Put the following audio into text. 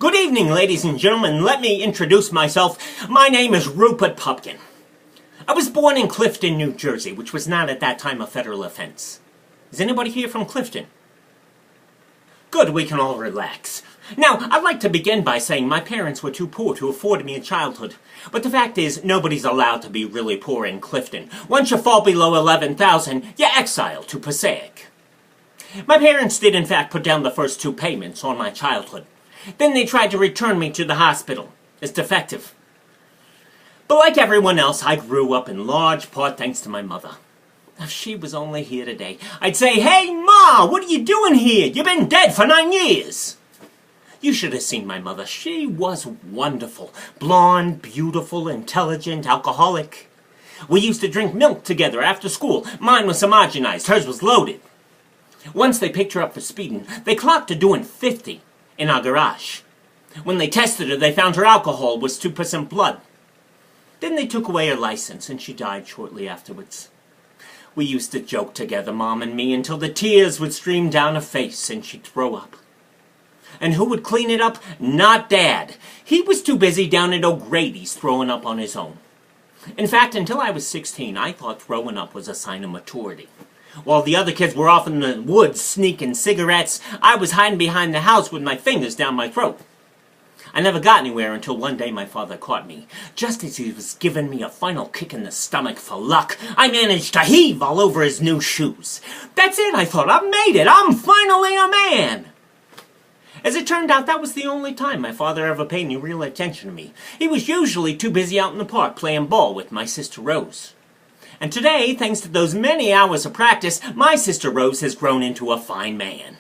Good evening, ladies and gentlemen. Let me introduce myself. My name is Rupert Pupkin. I was born in Clifton, New Jersey, which was not at that time a federal offense. Is anybody here from Clifton? Good, we can all relax. Now, I'd like to begin by saying my parents were too poor to afford me a childhood. But the fact is, nobody's allowed to be really poor in Clifton. Once you fall below 11,000, you're exiled to Passaic. My parents did in fact put down the first 2 payments on my childhood. Then they tried to return me to the hospital as defective. But like everyone else, I grew up in large part thanks to my mother. If she was only here today, I'd say, "Hey, Ma, what are you doing here? You've been dead for 9 years." You should have seen my mother. She was wonderful. Blonde, beautiful, intelligent, alcoholic. We used to drink milk together after school. Mine was homogenized. Hers was loaded. Once they picked her up for speeding, they clocked her doing 50 in our garage. When they tested her, they found her alcohol was 2% blood. Then they took away her license, and she died shortly afterwards. We used to joke together, Mom and me, until the tears would stream down her face and she'd throw up. And who would clean it up? Not Dad. He was too busy down at O'Grady's throwing up on his own. In fact, until I was 16, I thought throwing up was a sign of maturity. While the other kids were off in the woods sneaking cigarettes, I was hiding behind the house with my fingers down my throat. I never got anywhere until one day my father caught me. Just as he was giving me a final kick in the stomach for luck, I managed to heave all over his new shoes. That's it, I thought. I've made it. I'm finally a man. As it turned out, that was the only time my father ever paid any real attention to me. He was usually too busy out in the park playing ball with my sister Rose. And today, thanks to those many hours of practice, my sister Rose has grown into a fine man.